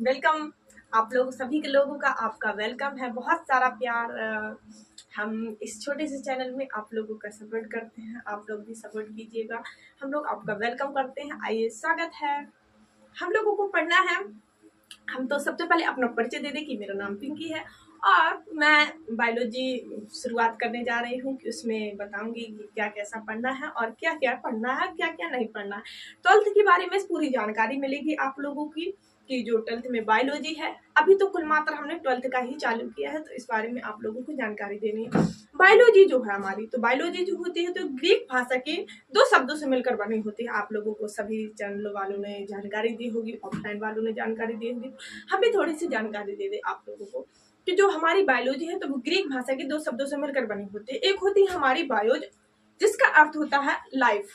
Welcome. आप लोग सभी के लोगों का आपका वेलकम है, बहुत सारा प्यार। हम इस छोटे से चैनल में आप लोगों का सपोर्ट करते हैं, आप लोग भी सपोर्ट कीजिएगा। हम लोग आपका वेलकम करते हैं। आइए, स्वागत है। हम लोगों को पढ़ना है। हम तो सबसे पहले अपना परिचय दे दें कि मेरा नाम पिंकी है और मैं बायोलॉजी शुरुआत करने जा रही हूँ कि उसमें बताऊंगी कि क्या कैसा पढ़ना है और क्या क्या पढ़ना है, क्या क्या नहीं पढ़ना है। 12th के बारे में पूरी जानकारी मिलेगी आप लोगों की कि जो 12th में बायोलॉजी है। अभी तो कुल मात्र हमने 12th का ही चालू किया है, तो इस बारे में आप लोगों को जानकारी देनी है। बायोलॉजी जो है हमारी, तो बायोलॉजी जो होती है तो ग्रीक भाषा के 2 शब्दों से मिलकर बनी होती है। आप लोगों को सभी चैनल वालों ने जानकारी दी होगी, ऑफलाइन वालों ने जानकारी दी होगी। हम भी थोड़ी सी जानकारी दे दे आप लोगों को कि जो हमारी बायोलॉजी है तो वो ग्रीक भाषा के 2 शब्दों से मिलकर बनी होती है। एक होती है हमारी बायोज, जिसका अर्थ होता है लाइफ।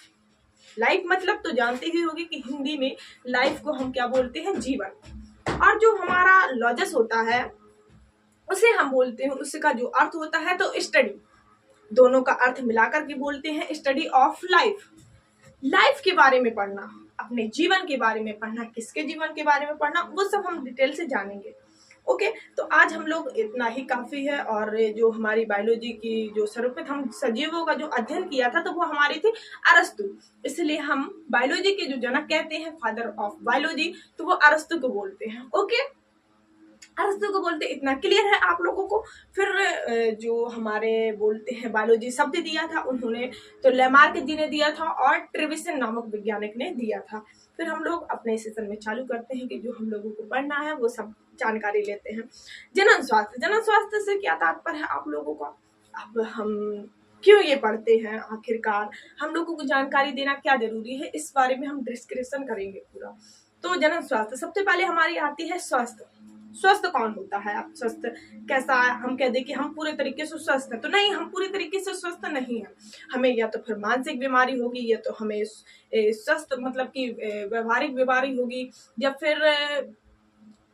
लाइफ मतलब तो जानते ही होगी कि हिंदी में लाइफ को हम क्या बोलते हैं, जीवन। और जो हमारा लॉजस होता है उसे हम बोलते हैं, उसका जो अर्थ होता है तो स्टडी। दोनों का अर्थ मिलाकर के बोलते हैं स्टडी ऑफ लाइफ। लाइफ के बारे में पढ़ना, अपने जीवन के बारे में पढ़ना, किसके जीवन के बारे में पढ़ना, वो सब हम डिटेल से जानेंगे। ओके, तो आज हम लोग इतना ही काफी है। और जो हमारी बायोलॉजी की जो सर्वप्रथम सजीवों का जो अध्ययन किया था तो वो हमारे थे अरस्तु। इसलिए हम बायोलॉजी के जो जनक कहते हैं, फादर ऑफ बायोलॉजी, तो वो अरस्तु को बोलते हैं। ओके, अरस्तु को बोलते, इतना क्लियर है आप लोगों को। फिर जो हमारे बोलते हैं बायोलॉजी शब्द दिया था उन्होंने तो लेमार्क जी ने दिया था और ट्रेविसन नामक वैज्ञानिक ने दिया था। फिर हम लोग अपने सेशन में चालू करते हैं कि जो हम लोगों को पढ़ना है वो सब जानकारी लेते हैं। जनन स्वास्थ्य, जनन स्वास्थ्य से क्या तात्पर्य है आप लोगों का? अब हम क्यों ये पढ़ते हैं, आखिरकार हम लोगों को जानकारी देना क्या जरूरी है, इस बारे में हम डिस्कशन करेंगे पूरा। तो जनन स्वास्थ्य, सबसे पहले हमारी आती है स्वास्थ्य। स्वस्थ कौन होता है? आप स्वस्थ कैसा है? हम कह दें कि हम पूरे तरीके से स्वस्थ हैं, तो नहीं, हम पूरे तरीके से स्वस्थ नहीं है। हमें या तो फिर मानसिक बीमारी होगी, या तो हमें स्वस्थ मतलब कि व्यवहारिक बीमारी होगी, या फिर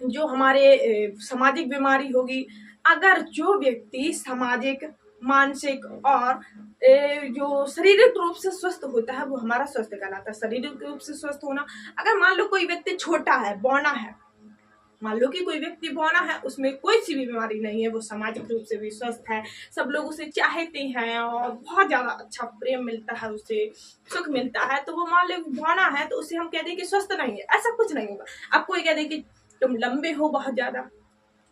जो हमारे सामाजिक बीमारी होगी। अगर जो व्यक्ति सामाजिक, मानसिक और जो शारीरिक रूप से स्वस्थ होता है वो हमारा स्वस्थ कहलाता है। शारीरिक रूप से स्वस्थ होना, अगर मान लो कोई व्यक्ति छोटा है, बौना है, मान लो कि कोई व्यक्ति बौना है, उसमें कोई सी भी बीमारी नहीं है, वो सामाजिक रूप से भी स्वस्थ है, सब लोग उसे चाहते हैं और बहुत ज्यादा अच्छा प्रेम मिलता है, उसे सुख मिलता है, तो वो मान लो बौना है तो उसे हम कह दें कि स्वस्थ नहीं है। ऐसा कुछ नहीं होगा। अब कोई कह दे कि तुम लंबे हो बहुत ज्यादा,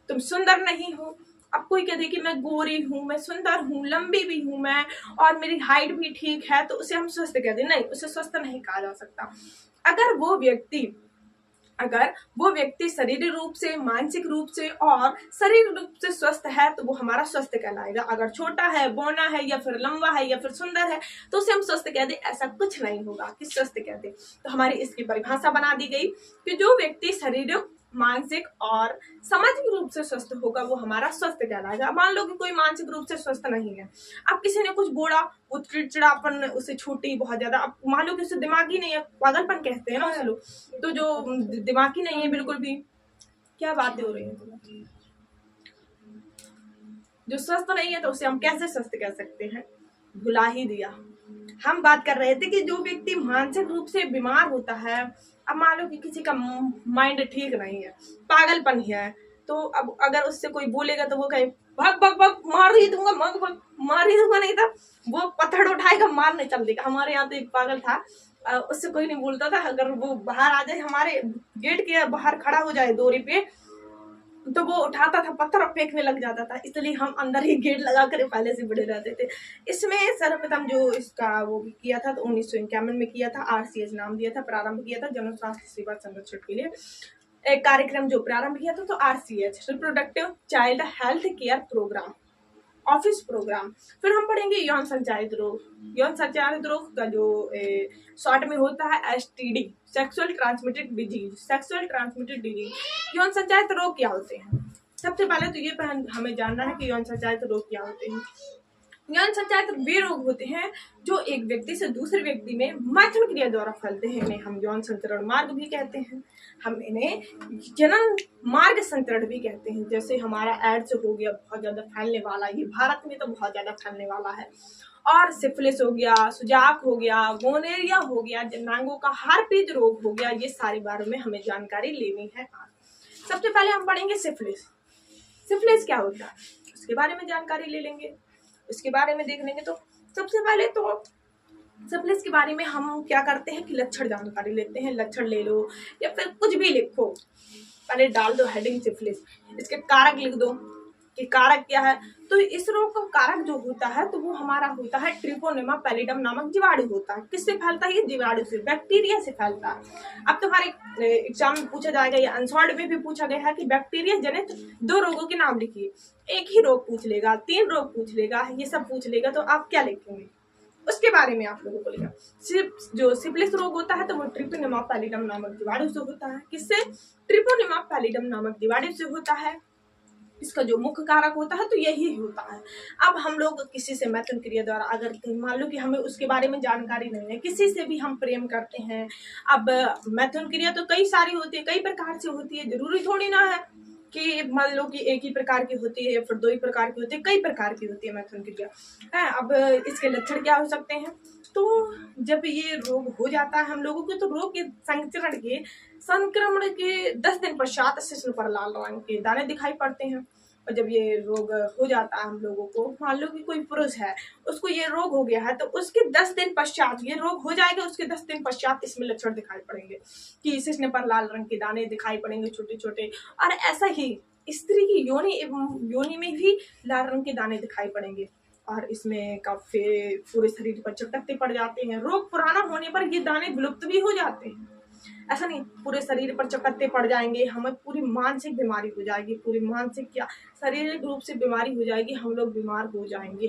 तुम सुंदर नहीं हो। अब कोई कह दे कि मैं गोरी हूँ, मैं सुंदर हूँ, लंबी भी हूँ मैं, और मेरी हाइट भी ठीक है, तो उसे हम स्वस्थ कह दे, नहीं, उसे स्वस्थ नहीं कहा जा सकता। अगर वो व्यक्ति शारीरिक रूप से, मानसिक रूप से और शारीरिक रूप से स्वस्थ है तो वो हमारा स्वस्थ कहलाएगा। अगर छोटा है, बौना है, या फिर लंबा है, या फिर सुंदर है, तो उसे हम स्वस्थ कह दे, ऐसा कुछ नहीं होगा कि स्वस्थ कह दे। तो हमारी इसकी परिभाषा बना दी गई कि जो व्यक्ति शारीरिक, मानसिक और सामाजिक रूप से स्वस्थ होगा वो हमारा स्वस्थ कहलाएगा। मान लो कि कोई मानसिक रूप से स्वस्थ नहीं है, अब किसी ने कुछ बोला, वो चिड़चिड़ापन उसे छूटी बहुत ज्यादा, अब मान लो कि उसे दिमागी नहीं है, पागलपन कहते हैं ना उसे लोग, तो जो दिमागी नहीं है बिल्कुल भी, क्या बातें हो रही है, जो स्वस्थ नहीं है तो उसे हम कैसे स्वस्थ कह सकते हैं? भुला ही दिया। हम बात कर रहे थे कि जो व्यक्ति मानसिक रूप से बीमार होता है, अब मान लो कि किसी का माइंड ठीक नहीं है, पागलपन है, तो अब अगर उससे कोई बोलेगा तो वो कहे भग भग भग, मार ही दूंगा, मग भग, मार ही दूंगा, नहीं था वो पत्थर उठाएगा, मारने चल देगा। हमारे यहाँ तो एक पागल था, उससे कोई नहीं बोलता था, अगर वो बाहर आ जाए, हमारे गेट के बाहर खड़ा हो जाए डोरी पे, तो वो उठाता था पत्थर और फेंकने लग जाता था। इसलिए हम अंदर ही गेट लगा कर पहले से बड़े रहते थे। इसमें सर्वप्रथम जो इसका वो किया था तो 1951 में किया था, RCH नाम दिया था, प्रारंभ किया था जन स्वास्थ्य सेवा संरक्षण के लिए एक कार्यक्रम जो प्रारंभ किया था, तो RCH reproductive child health care programme, office programme. फिर हम पढ़ेंगे यौन संचारित रोग। यौन संचारित रोग का जो शॉर्ट में होता है STD, sexual transmitted disease. Sexual transmitted disease, यौन संचारित रोग क्या होते हैं? सबसे पहले तो ये हमें जानना है कि यौन संचारित रोग क्या होते हैं। यौन संचारित वे रोग होते हैं जो एक व्यक्ति से दूसरे व्यक्ति में मैथुन क्रिया द्वारा फैलते हैं। इन्हें हम यौन संचरण मार्ग भी कहते हैं, हम इन्हें जनन मार्ग संचरण भी कहते हैं। जैसे हमारा एड्स हो गया, बहुत ज्यादा फैलने वाला, ये भारत में तो बहुत ज्यादा फैलने वाला है, और सिफिलिस हो गया, सुजाक हो गया, गोनेरिया हो गया, जनांगों का हार्पिज रोग हो गया, ये सारे बारे में हमें जानकारी लेनी है। सबसे पहले हम पढ़ेंगे सिफिलिस। सिफिलिस क्या होता है उसके बारे में जानकारी ले लेंगे, उसके बारे में देख लेंगे। तो सबसे पहले तो सिफिलिस के बारे में हम क्या करते हैं कि लक्षण जानकारी लेते हैं। लक्षण ले लो या फिर कुछ भी लिखो, पहले डाल दो हेडिंग सिफिलिस, इसके कारक लिख दो कि कारक क्या है। तो इस रोग का कारक जो होता है तो वो हमारा होता है ट्रिपोनेमा पैलिडम नामक जीवाणु होता है। किससे फैलता है? ये जीवाणु से, बैक्टीरिया से फैलता है। अब तुम्हारे एग्जाम में पूछा जाएगा या अनसॉल्ड में भी पूछा गया है कि बैक्टीरिया जनित 2 रोगों के नाम लिखिए। एक ही रोग पूछ लेगा, 3 रोग पूछ लेगा, ये सब पूछ लेगा, तो आप क्या लिखेंगे? उसके बारे में आप लोगों को लिखा। सिर्फ जो सिफिलिस रोग होता है तो वो ट्रिपोनेमा पैलिडम नामक जीवाणु से होता है। किससे? ट्रिपोनेमा पैलिडम नामक जीवाणु से होता है। इसका जो मुख्य कारक होता है तो यही होता है। अब हम लोग किसी से मैथुन क्रिया द्वारा, अगर मान लो कि हमें उसके बारे में जानकारी नहीं है, किसी से भी हम प्रेम करते हैं। अब मैथुन क्रिया तो कई सारी होती है, कई प्रकार से होती है, जरूरी थोड़ी ना है कि मान लो कि एक ही प्रकार की होती है या फिर 2 ही प्रकार की होती है, कई प्रकार की होती है मैथुन क्रिया है। अब इसके लक्षण क्या हो सकते हैं? तो जब ये रोग हो जाता है हम लोगों को, तो रोग के संक्रमण के 10 दिन पश्चात शिश्न पर लाल रंग के दाने दिखाई पड़ते हैं। और जब ये रोग हो जाता है हम लोगों को, मान लो कि कोई पुरुष है, उसको ये रोग हो गया है, तो उसके 10 दिन पश्चात ये रोग हो जाएगा। उसके 10 दिन पश्चात इसमें लक्षण दिखाई पड़ेंगे कि शिश्न पर लाल रंग के दाने दिखाई पड़ेंगे, छोटे छोटे। और ऐसा ही स्त्री की योनि में भी लाल रंग के दाने दिखाई पड़ेंगे और इसमें काफी पूरे शरीर पर चकत्ते पड़ जाते हैं। रोग पुराना होने पर ये दाने विलुप्त भी हो जाते हैं। ऐसा नहीं पूरे शरीर पर चकत्ते पड़ जाएंगे, हमें पूरी मानसिक बीमारी हो जाएगी, पूरी मानसिक क्या शारीरिक रूप से बीमारी हो जाएगी, हम लोग बीमार हो जाएंगे।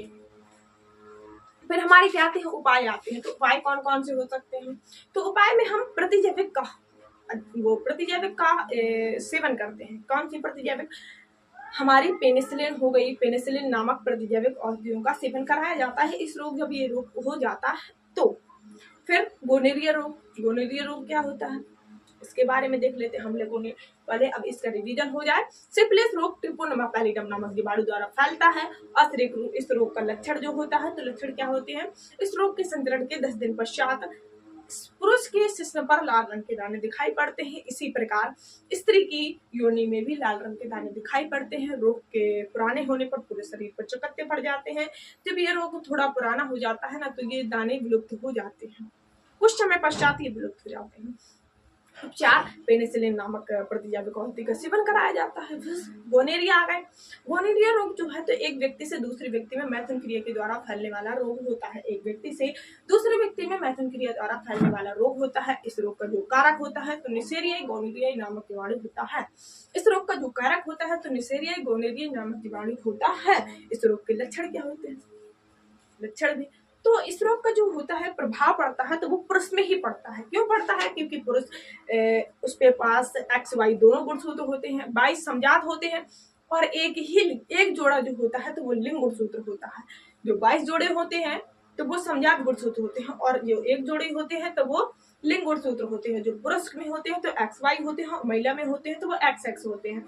फिर हमारे क्या आते हैं? उपाय आते हैं। तो उपाय कौन कौन से हो सकते हैं? तो उपाय में हम प्रतिजैविक का सेवन करते हैं। कौन सी प्रतिजैविक? हमारी पेनिसिलिन हो गई, पेनिसिलिन नामक प्रतिजैविक औषधियों का सेवन कराया जाता है इस रोग, जब ये रोग हो जाता है तो। फिर गोनेरिया रोग क्या होता है इसके बारे में देख लेते हैं हम लोगों ने पहले। अब इसका रिवीजन हो जाए। सिफिलिस रोग ट्रिपोनेमा पैलिडम नामक जीवाणु द्वारा फैलता है। और इस रोग का लक्षण जो होता है, तो लक्षण क्या होते हैं? इस रोग के संक्रमण के 10 दिन पश्चात पुरुष के शिश्न पर लाल रंग के दाने दिखाई पड़ते हैं। इसी प्रकार स्त्री की योनि में भी लाल रंग के दाने दिखाई पड़ते हैं। रोग के पुराने होने पर पूरे शरीर पर चकत्ते पड़ जाते हैं। जब ये रोग थोड़ा पुराना हो जाता है ना, तो ये दाने विलुप्त हो जाते हैं, कुछ समय पश्चात ये विलुप्त हो जाते हैं। उपचार पेनिसिलिन नामक प्रतिजैविक औषधि का सेवन कराया जाता है। गोनेरिया आ गए। गोनेरिया रोग जो है तो एक व्यक्ति से दूसरे व्यक्ति में मैथुन क्रिया के द्वारा फैलने वाला रोग होता है। एक व्यक्ति से दूसरे व्यक्ति में मैथुन क्रिया द्वारा फैलने वाला रोग होता है। इस रोग का जो कारक होता है तो निसेरियाई गोनेरियाई नामक जीवाणु होता है। इस रोग का जो कारक होता है तो निसेरियाई गोनेरियाई नामक जीवाणु होता है। इस रोग के लक्षण क्या होते हैं? लक्षण भी तो इस रोग का जो होता है प्रभाव पड़ता है तो वो पुरुष में ही पड़ता है। क्यों पड़ता है? क्योंकि पुरुष उसके पास XY दोनों गुणसूत्र होते हैं, 22 समजात होते हैं और एक जोड़ा जो होता है तो वो लिंग गुणसूत्र होता है। जो 22 जोड़े होते हैं तो वो समजात गुणसूत्र होते हैं और जो एक जोड़े होते हैं तो वो लिंग गुणसूत्र होते हैं। जो पुरुष में होते हैं तो XY होते हैं और महिला में होते हैं तो वो XX होते हैं।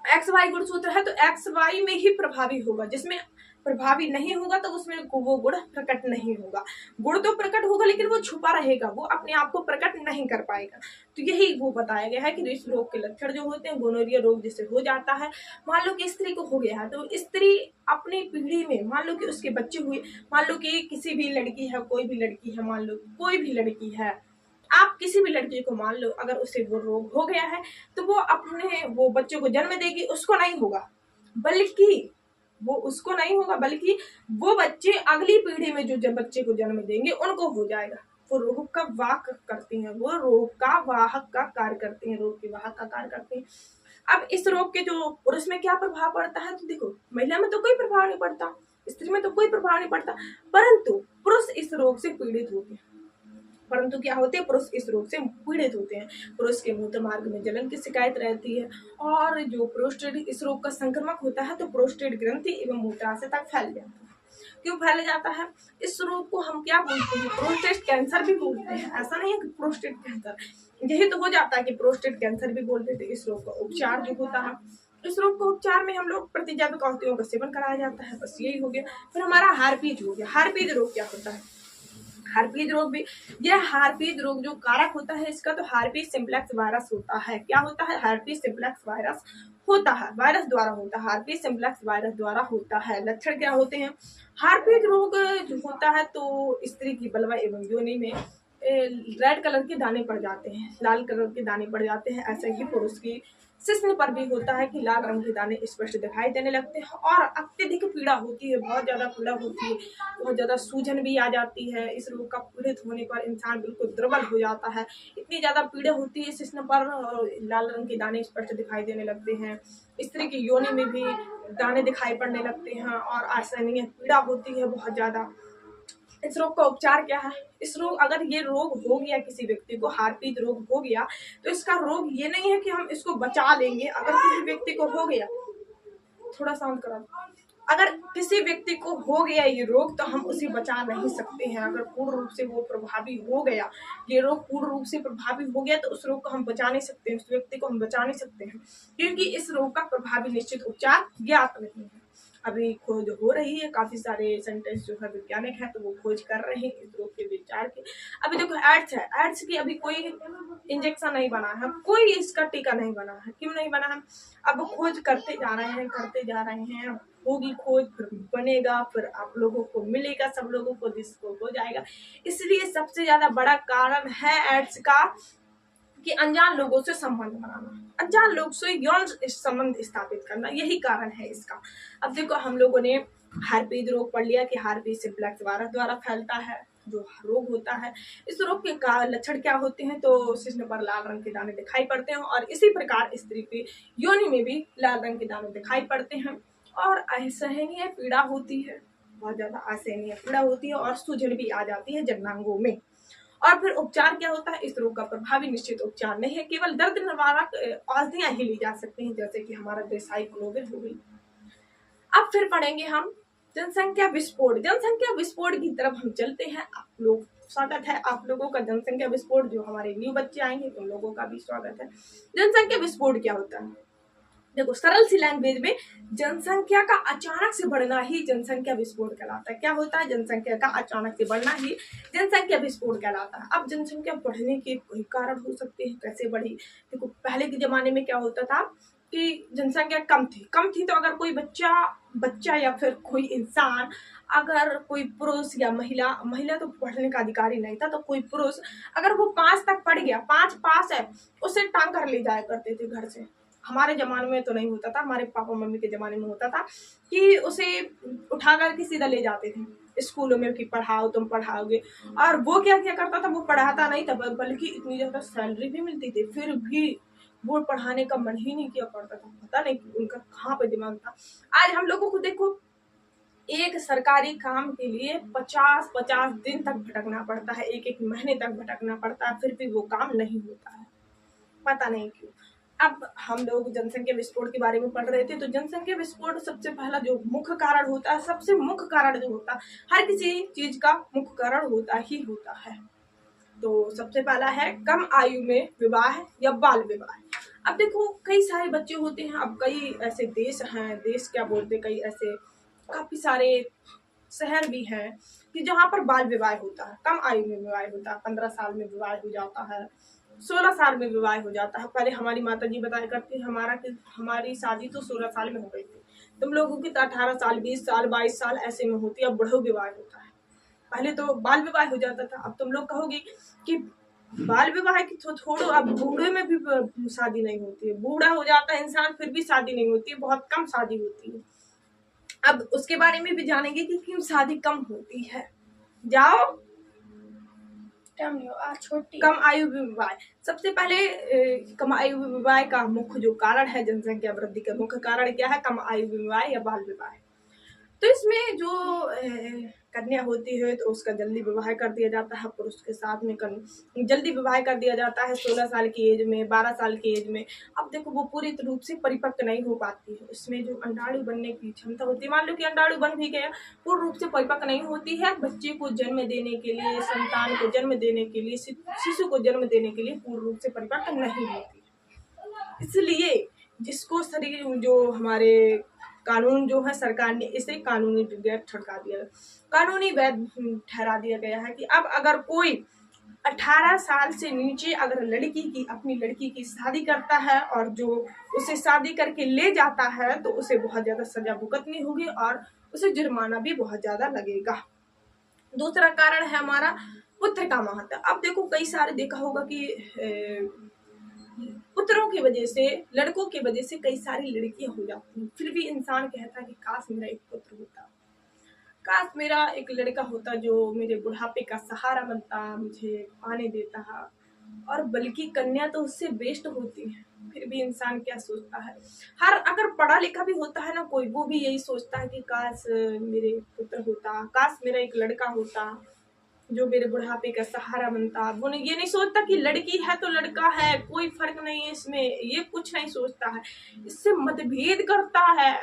XY गुणसूत्र है तो XY में ही प्रभावी होगा, जिसमें प्रभावी नहीं होगा तो उसमें वो गुण प्रकट नहीं होगा। गुण तो प्रकट होगा लेकिन वो छुपा रहेगा, वो अपने आप को प्रकट नहीं कर पाएगा। तो यही वो बताया गया है कि इस रोग के लक्षण जो होते हैं, गोनोरिया रोग जिसे हो जाता है, मान लो कि स्त्री को हो गया है तो स्त्री अपनी पीढ़ी में मान लो कि उसके बच्चे हुए, मान लो कि किसी भी लड़की है, कोई भी लड़की है, मान लो कोई भी लड़की है, आप किसी भी लड़की को मान लो अगर उसे वो रोग हो गया है तो वो अपने वो बच्चे को जन्म देगी, उसको नहीं होगा, बल्कि वो उसको नहीं होगा बल्कि वो बच्चे अगली पीढ़ी में जो बच्चे को जन्म देंगे उनको हो जाएगा। वो रोग का वाहक करती हैं, वो रोग का वाहक का कार्य करते हैं, रोग के वाहक का कार्य करते हैं। अब इस रोग के जो पुरुष में क्या प्रभाव पड़ता है तो देखो, महिला में तो कोई प्रभाव नहीं पड़ता, स्त्री में तो कोई प्रभाव नहीं पड़ता, परंतु पुरुष इस रोग से पीड़ित होते हैं। परंतु क्या होते हैं? पुरुष इस रोग से पीड़ित होते हैं। पुरुष के मूत्र मार्ग में जलन की शिकायत रहती है और जो प्रोस्टेट इस रोग का संक्रमक होता है तो प्रोस्टेट ग्रंथि एवं मूत्राशय तक फैल जाता है। क्यों फैल जाता है? इस रोग को हम क्या बोलते हैं? प्रोस्टेट कैंसर भी बोलते हैं। ऐसा नहीं है कि प्रोस्टेट कैंसर, यही तो हो जाता है कि प्रोस्टेट कैंसर भी बोलते थे। इस रोग का उपचार जो होता है, इस रोग को उपचार में हम लोग प्रतिजैविक औषधियों का सेवन कराया जाता है। बस यही हो गया। फिर हमारा हार्पिज हो गया। हार्पिज रोग क्या होता है? हार्पिक रोग भी, यह हार्पिक रोग जो कारक होता है इसका तो हार्पिक सिम्प्लेक्स वायरस होता है। क्या होता है? हार्पिक सिम्प्लेक्स वायरस होता है, वायरस द्वारा होता है, हार्पिक सिम्प्लेक्स वायरस द्वारा होता है। लक्षण क्या होते हैं? हार्पिक रोग जो होता है तो स्त्री की बलवा एवं योनि में रेड कलर के दाने पड़ जाते हैं, लाल कलर के दाने पड़ जाते हैं। ऐसे ही पुरुष की शिश्न पर भी होता है कि लाल रंग के दाने स्पष्ट दिखाई देने लगते हैं और अत्यधिक पीड़ा होती है, बहुत ज्यादा पीड़ा होती है, बहुत ज्यादा सूजन भी आ जाती है। इस रोग का पीड़ित होने पर इंसान बिल्कुल दुर्बल हो जाता है, इतनी ज्यादा पीड़ा होती है शिश्न पर, लाल रंग के दाने स्पष्ट दिखाई देने लगते हैं। स्त्री की योनि में भी दाने दिखाई पड़ने लगते हैं और असहनीय पीड़ा होती है बहुत ज्यादा। इस रोग का उपचार क्या है? इस रोग, अगर ये रोग हो गया किसी व्यक्ति को, हार्पिक रोग हो गया, तो इसका रोग ये नहीं है कि हम इसको बचा लेंगे। अगर किसी व्यक्ति को हो गया, थोड़ा शांत करो, अगर किसी व्यक्ति को हो गया ये रोग तो हम उसे बचा नहीं सकते हैं। अगर पूर्ण रूप से वो प्रभावी हो गया, ये रोग पूर्ण रूप से प्रभावी हो गया, तो उस रोग को हम बचा नहीं सकते, उस व्यक्ति को हम बचा नहीं सकते हैं, क्योंकि इस रोग का प्रभावी निश्चित उपचार ज्ञात नहीं है। अभी खोज हो रही है, काफी सारे साइंटिस्ट जो है वैज्ञानिक है तो वो खोज कर रहे हैं इस रोग के विचार की। अभी देखो एड्स है, एड्स की अभी कोई इंजेक्शन नहीं बना है, कोई इसका टीका नहीं बना है। क्यों नहीं बना है? अब खोज करते जा रहे हैं, करते जा रहे हैं, होगी खोज, फिर बनेगा, फिर आप लोगों को मिलेगा, सब लोगों को जिसको हो जाएगा। इसलिए सबसे ज्यादा बड़ा कारण है एड्स का कि अनजान लोगों से संबंध बनाना, अनजान लोग से यौन संबंध स्थापित करना, यही कारण है इसका। अब देखो हम लोगों ने हार्पिक रोग पढ़ लिया कि हार्पिक सिम्प्लेक्स वायरस द्वारा फैलता है जो रोग होता है। इस रोग के लक्षण क्या होते हैं? तो शिश्न पर लाल रंग के दाने दिखाई पड़ते हैं और इसी प्रकार स्त्री की योनि में भी लाल रंग के दाने दिखाई पड़ते हैं और असहनीय पीड़ा होती है, बहुत ज्यादा असहनीय पीड़ा होती है और सूजन भी आ जाती है जननांगों में। और फिर उपचार क्या होता है? इस रोग का प्रभावी निश्चित उपचार नहीं है, केवल दर्द निवारक औषधियां ही ली जा सकती हैं, जैसे कि हमारा डेसाइक्लोविर हो गई। अब फिर पढ़ेंगे हम जनसंख्या विस्फोट। जनसंख्या विस्फोट की तरफ हम चलते हैं। आप लोग, स्वागत है आप लोगों का जनसंख्या विस्फोट। जो हमारे न्यू बच्चे आएंगे उन लोगों का भी स्वागत है। जनसंख्या विस्फोट क्या होता है? देखो सरल सी लैंग्वेज में, जनसंख्या का अचानक से बढ़ना ही जनसंख्या विस्फोट कहलाता है। क्या होता है? जनसंख्या का अचानक से बढ़ना ही जनसंख्या विस्फोट कहलाता है। अब जनसंख्या बढ़ने के कई कारण हो सकते हैं, कैसे बढ़ी? देखो पहले के जमाने में क्या होता था कि जनसंख्या कम थी तो अगर कोई बच्चा या फिर कोई इंसान, अगर कोई पुरुष या महिला तो पढ़ने का अधिकारी नहीं था, तो कोई पुरुष अगर वो 5 तक पढ़ गया, 5 पास है, उसे टांग कर ले जाया करते थे घर से। हमारे जमाने में तो नहीं होता था, हमारे पापा मम्मी के जमाने में होता था कि उसे उठा करके सीधा ले जाते थे स्कूलों में कि पढ़ाओ, तुम पढ़ाओगे। और वो क्या क्या करता था? वो पढ़ाता नहीं था, बल्कि इतनी ज्यादा सैलरी भी मिलती थी, फिर भी वो पढ़ाने का मन ही नहीं किया करता था। पता नहीं उनका कहाँ पे दिमाग था। आज हम लोगों को देखो, एक सरकारी काम के लिए 50-50 दिन तक भटकना पड़ता है, एक महीने तक भटकना पड़ता है, फिर भी वो काम नहीं होता है, पता नहीं क्यों। अब हम लोग जनसंख्या विस्फोट के बारे में पढ़ रहे थे, तो जनसंख्या विस्फोट सबसे पहला जो मुख्य कारण होता है, सबसे मुख्य कारण जो होता है, हर किसी चीज का मुख्य कारण होता ही होता है। तो सबसे पहला है कम आयु में विवाह या बाल विवाह। अब देखो कई सारे बच्चे होते हैं, अब कई ऐसे देश हैं, देश क्या बोलते, कई ऐसे काफी सारे शहर भी हैं कि जहाँ पर बाल विवाह होता है, कम आयु में विवाह होता है, 15 साल में विवाह हो जाता है, 16 साल में विवाह हो जाता है। पहले हमारी माता जी बताया करती है, हमारी शादी तो 16 साल में हो गई थी, तुम लोगों की तो 18 साल, 20 साल, 22 साल ऐसे में होती है। अब बढ़ो विवाह होता है, पहले तो बाल विवाह हो जाता था। अब तुम लोग कहोगे कि बाल विवाह की तो छोड़ो, अब बूढ़े में भी शादी नहीं होती है, बूढ़ा हो जाता है इंसान फिर भी शादी नहीं होती है, बहुत कम शादी होती है। अब उसके बारे में भी जानेंगे कि क्यों शादी कम होती है। जाओ, कम आयु विवाह। सबसे पहले कम आयु विवाह का मुख्य जो कारण है, जनसंख्या वृद्धि का मुख्य कारण क्या है? कम आयु विवाह या बाल विवाह। तो इसमें जो कन्या होती है तो उसका जल्दी विवाह कर दिया जाता है, पुरुष के साथ में जल्दी विवाह कर दिया जाता है 16 साल की एज में, 12 साल की एज में। अब देखो वो पूरी रूप से परिपक्व नहीं हो पाती है, उसमें जो अंडाणु बनने की क्षमता होती है, मान लो कि अंडाणु बन भी गया, पूर्ण रूप से परिपक्व नहीं होती है। बच्चे को जन्म देने के लिए, संतान को जन्म देने के लिए, शिशु को जन्म देने के लिए पूर्ण रूप से परिपक्व नहीं होती। इसलिए जिसको शरीर, जो हमारे कानून जो है सरकार ने इसे कानूनी वैध ठहरा दिया, कानूनी वैध ठहरा दिया गया है कि अब अगर कोई 18 साल से नीचे अगर अपनी लड़की की शादी करता है और जो उसे शादी करके ले जाता है तो उसे बहुत ज्यादा सजा भुगतनी होगी और उसे जुर्माना भी बहुत ज्यादा लगेगा। दूसरा कारण है हमारा पुत्र का महत्व। अब देखो कई सारे देखा होगा कि पुत्रों की वजह से, लड़कों की वजह से कई सारी लड़कियां हो जाती हैं, फिर भी इंसान कहता है कि काश मेरा एक पुत्र होता, काश मेरा एक लड़का होता जो मेरे बुढ़ापे का सहारा बनता, मुझे पाने देता। और बल्कि कन्या तो उससे बेस्ट होती है, फिर भी इंसान क्या सोचता है, हर अगर पढ़ा लिखा भी होता है ना कोई, वो भी यही सोचता है कि काश मेरे पुत्र होता, काश मेरा एक लड़का होता जो मेरे बुढ़ापे का सहारा बनता। वो ये नहीं सोचता कि लड़की है तो लड़का है, कोई फर्क नहीं है इसमें, ये कुछ नहीं सोचता है, इससे मतभेद करता है,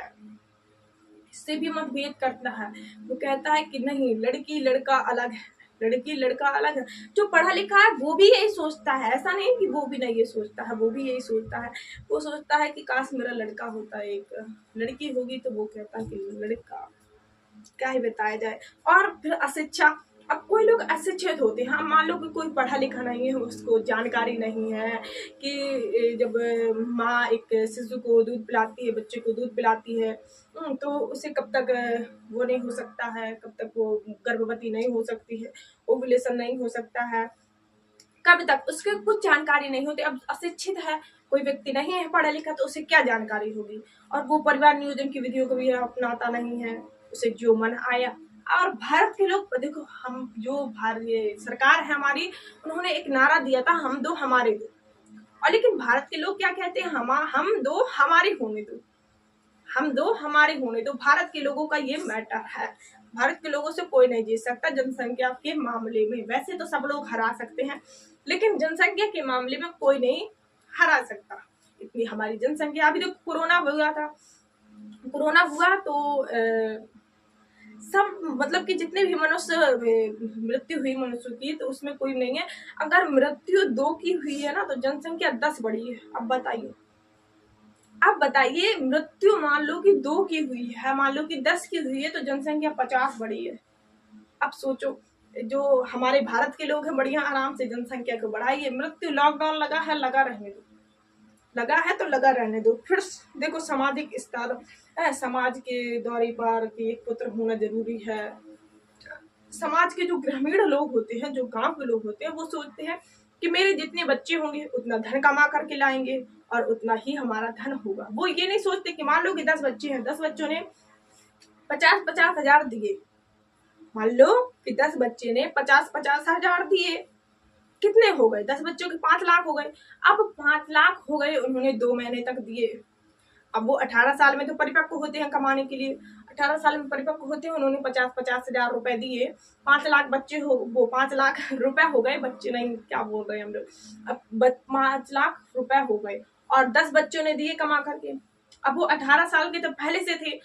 इससे भी मतभेद करता है। वो कहता है कि नहीं, लड़की लड़का अलग है, लड़की लड़का अलग है। जो पढ़ा लिखा है वो भी यही सोचता है, ऐसा नहीं कि वो भी नहीं ये सोचता है, वो भी यही सोचता है। वो सोचता है कि काश मेरा लड़का होता, एक लड़की होगी तो वो कहता है कि लड़का, क्या ही बताया जाए। और फिर अशिक्षा, अब कोई लोग अशिक्षित होते हैं, मान लो कि कोई पढ़ा लिखा नहीं है, उसको जानकारी नहीं है कि जब माँ एक शिशु को दूध पिलाती है, बच्चे को दूध पिलाती है, तो उसे कब तक वो नहीं हो सकता है, कब तक वो गर्भवती नहीं हो सकती है, ओव्यूलेशन नहीं हो सकता है, कब तक, उसके कुछ जानकारी नहीं होती। अब अशिक्षित है, कोई व्यक्ति नहीं है पढ़ा लिखा, तो उसे क्या जानकारी होगी। और वो परिवार नियोजन की विधियों को भी अपनाता नहीं है, उसे जो मन आया। और भारत के लोग देखो, हम जो भारतीय सरकार है हमारी, उन्होंने एक नारा दिया था, हम दो हमारे दो। और लेकिन भारत के लोग क्या कहते हैं, हम दो हमारे होने दो, हम दो हमारे होने दो। भारत के लोगों का ये मैटर है, भारत के लोगों से कोई नहीं जीत सकता जनसंख्या के मामले में। वैसे तो सब लोग हरा सकते हैं, लेकिन जनसंख्या के मामले में कोई नहीं हरा सकता, इतनी हमारी जनसंख्या। अभी तो कोरोना हुआ था, कोरोना हुआ तो सब मतलब कि जितने भी मनुष्य मृत्यु हुई मनुष्य की, तो उसमें कोई नहीं है। अगर मृत्यु 2 की हुई है ना, तो जनसंख्या 10 बढ़ी है। अब बताइए, मृत्यु मान लो कि 2 की हुई है, मान लो कि 10 की हुई है, तो जनसंख्या 50 बढ़ी है। अब सोचो, जो हमारे भारत के लोग हैं बढ़िया आराम से जनसंख्या को बढ़ाइए। मृत्यु, लॉकडाउन लगा है, लगा रहने दो, लगा है तो लगा रहने दो। फिर देखो सामाजिक स्तर, समाज के दौरे पर कि एक पुत्र होना जरूरी है। समाज के जो ग्रामीण लोग होते हैं, जो गांव के लोग होते हैं, वो सोचते हैं कि मेरे जितने बच्चे होंगे उतना धन कमा करके लाएंगे और उतना ही हमारा धन होगा। वो ये नहीं सोचते कि मान लो कि 10 बच्चे हैं, 10 बच्चों ने 50-50 हजार दिए, मान लो कि 10 बच्चे ने 50-50 हजार दिए, कितने हो गए, 10 बच्चों के 5 लाख हो गए। अब 5 लाख हो गए, उन्होंने 2 महीने तक दिए। अब वो 18 साल में तो परिपक्व होते हैं कमाने के लिए, 18 साल में परिपक्व होते हैं, उन्होंने 50-50 हजार रुपए दिए, 5 लाख बच्चे हो, वो 5 लाख रुपए हो गए, बच्चे नहीं क्या बोल रहे हैं हम लोग, अब 5 लाख रुपए हो गए और 10 बच्चों ने दिए कमा करके। अब वो 18 साल के तो पहले से थे,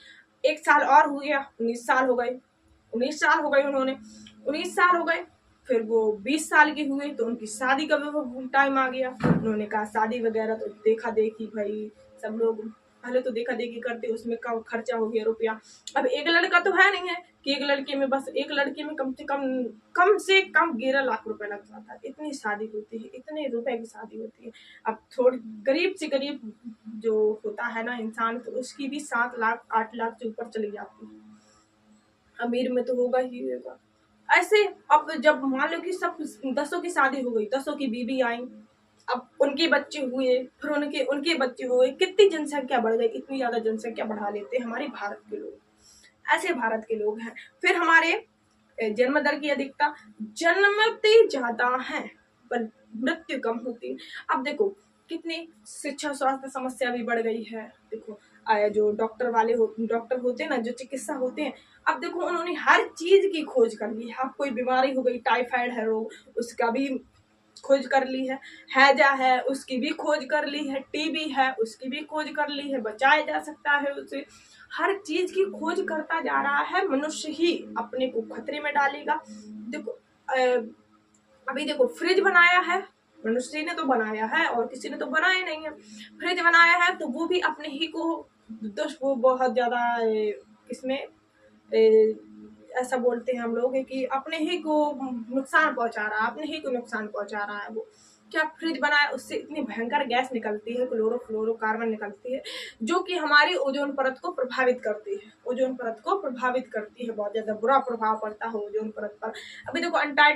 1 साल और हो गया, 19 साल हो गए, 19 साल हो गए, उन्होंने 19 साल हो गए। फिर वो 20 साल के हुए तो उनकी शादी का टाइम आ गया। उन्होंने कहा शादी वगैरह तो देखा देखी, भाई सब लोग पहले तो देखा देखी करते, उसमें कम खर्चा हो गया रुपया। अब एक लड़का तो है नहीं है कि एक लड़के में, बस एक लड़के में कम से कम 11 लाख रुपए लग जाता है। इतनी शादी होती है, इतने रुपए की शादी होती है। अब थोड़ी गरीब से गरीब जो होता है ना इंसान, तो उसकी भी 7 लाख 8 लाख से ऊपर चली जाती है। अमीर में तो होगा ही होगा। ऐसे अब जब मान लो कि सब 10 की शादी हो गई, 10 की बीबी आई, अब उनके बच्चे हुए, फिर उनके बच्चे हुए, कितनी जनसंख्या बढ़ गई। इतनी ज्यादा जनसंख्या बढ़ा लेते हैं हमारे भारत के लोग, ऐसे भारत के लोग हैं। फिर हमारे जन्म दर की अधिकता, जन्मते ज्यादा है पर मृत्यु कम होती है। अब देखो कितनी शिक्षा स्वास्थ्य समस्या भी बढ़ गई है। देखो जो डॉक्टर होते हैं ना, जो चिकित्सा होते हैं, अब देखो उन्होंने हर चीज की खोज कर ली है। अब कोई बीमारी हो गई, टाइफाइड है रोग, उसका भी खोज कर ली है, हैजा है उसकी भी खोज कर ली है, टीबी है उसकी भी खोज कर ली है, बचाया जा सकता है उसे। हर चीज की खोज करता जा रहा है, मनुष्य ही अपने को खतरे में डालेगा। देखो अभी देखो फ्रिज बनाया है, मनुष्य ने तो बनाया है और किसी ने तो बनाया नहीं है। फ्रिज बनाया है तो वो भी अपने ही को दुष्प्रभाव बहुत ज़्यादा इसमें ऐसा बोलते हैं हम लोग कि अपने ही को नुकसान पहुंचा रहा है, अपने ही को नुकसान पहुंचा रहा है। वो क्या फ्रिज बनाया, उससे इतनी भयंकर गैस निकलती है, क्लोरोफ्लोरोकार्बन निकलती है, जो कि हमारी ओजोन परत को प्रभावित करती है, ओजोन परत को प्रभावित करती है। बहुत ज़्यादा बुरा प्रभाव पड़ता है ओजोन परत पर। अभी देखो अंटार्कटिका